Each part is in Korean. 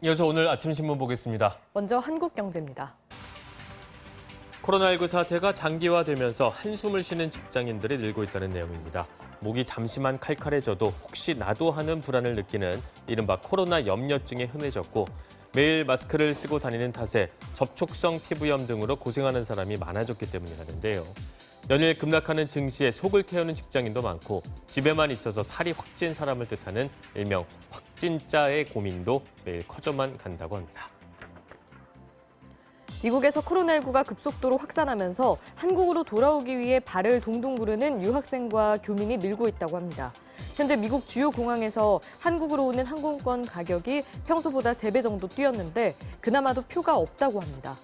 이어서 오늘 아침 신문 보겠습니다. 먼저 한국경제입니다. 코로나19 사태가 장기화되면서 한숨을 쉬는 직장인들이 늘고 있다는 내용입니다. 목이 잠시만 칼칼해져도 혹시 나도 하는 불안을 느끼는 이른바 코로나 염려증에 흔해졌고 매일 마스크를 쓰고 다니는 탓에 접촉성 피부염 등으로 고생하는 사람이 많아졌기 때문이라는데요. 연일 급락하는 증시에 속을 태우는 직장인도 많고 집에만 있어서 살이 확 찐 사람을 뜻하는 일명 확진자의 고민도 매일 커져만 간다고 합니다. 미국에서 코로나19가 급속도로 확산하면서 한국으로 돌아오기 위해 발을 동동 구르는 유학생과 교민이 늘고 있다고 합니다. 현재 미국 주요 공항에서 한국으로 오는 항공권 가격이 평소보다 3배 정도 뛰었는데 그나마도 표가 없다고 합니다.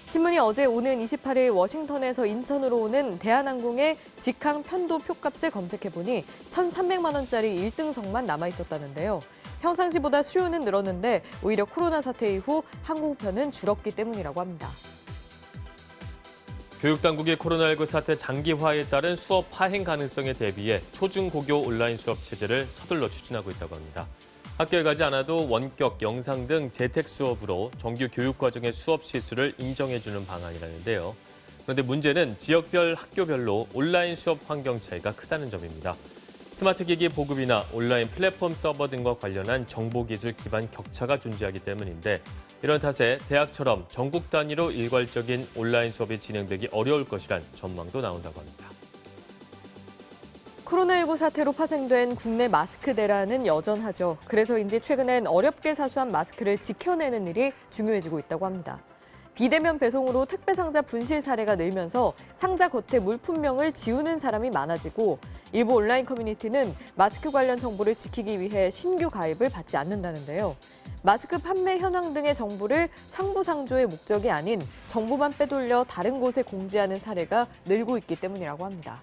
신문이 어제 오는 28일 워싱턴에서 인천으로 오는 대한항공의 직항 편도 표값을 검색해보니 1,300만 원짜리 1등석만 남아있었다는데요. 평상시보다 수요는 늘었는데 오히려 코로나 사태 이후 항공편은 줄었기 때문이라고 합니다. 교육당국이 코로나19 사태 장기화에 따른 수업 파행 가능성에 대비해 초중고교 온라인 수업 체제를 서둘러 추진하고 있다고 합니다. 학교에 가지 않아도 원격, 영상 등 재택 수업으로 정규 교육과정의 수업 시수를 인정해주는 방안이라는데요. 그런데 문제는 지역별, 학교별로 온라인 수업 환경 차이가 크다는 점입니다. 스마트 기기 보급이나 온라인 플랫폼 서버 등과 관련한 정보기술 기반 격차가 존재하기 때문인데 이런 탓에 대학처럼 전국 단위로 일괄적인 온라인 수업이 진행되기 어려울 것이란 전망도 나온다고 합니다. 코로나19 사태로 파생된 국내 마스크 대란은 여전하죠. 그래서인지 최근엔 어렵게 사수한 마스크를 지켜내는 일이 중요해지고 있다고 합니다. 비대면 배송으로 택배 상자 분실 사례가 늘면서 상자 겉에 물품명을 지우는 사람이 많아지고 일부 온라인 커뮤니티는 마스크 관련 정보를 지키기 위해 신규 가입을 받지 않는다는데요. 마스크 판매 현황 등의 정보를 상부상조의 목적이 아닌 정보만 빼돌려 다른 곳에 공지하는 사례가 늘고 있기 때문이라고 합니다.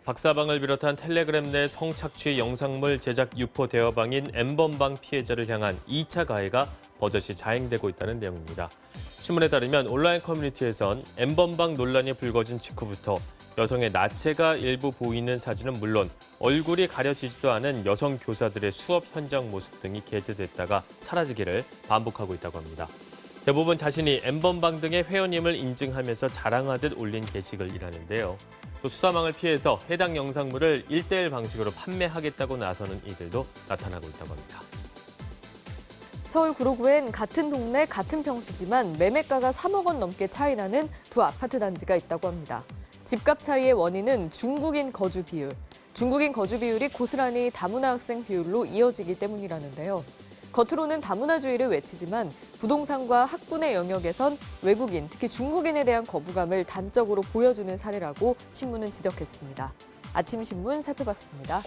박사방을 비롯한 텔레그램 내 성착취 영상물 제작 유포 대여방인 엠번방 피해자를 향한 2차 가해가 버젓이 자행되고 있다는 내용입니다. 신문에 따르면 온라인 커뮤니티에선 엠번방 논란이 불거진 직후부터 여성의 나체가 일부 보이는 사진은 물론 얼굴이 가려지지도 않은 여성 교사들의 수업 현장 모습 등이 게재됐다가 사라지기를 반복하고 있다고 합니다. 대부분 자신이 엠번방 등의 회원임을 인증하면서 자랑하듯 올린 게시글 이라는데요. 또 수사망을 피해서 해당 영상물을 1:1 방식으로 판매하겠다고 나서는 이들도 나타나고 있다고 합니다. 서울 구로구엔 같은 동네 같은 평수지만 매매가가 3억 원 넘게 차이 나는 두 아파트 단지가 있다고 합니다. 집값 차이의 원인은 중국인 거주 비율. 중국인 거주 비율이 고스란히 다문화 학생 비율로 이어지기 때문이라는데요. 겉으로는 다문화주의를 외치지만 부동산과 학군의 영역에선 외국인, 특히 중국인에 대한 거부감을 단적으로 보여주는 사례라고 신문은 지적했습니다. 아침 신문 살펴봤습니다.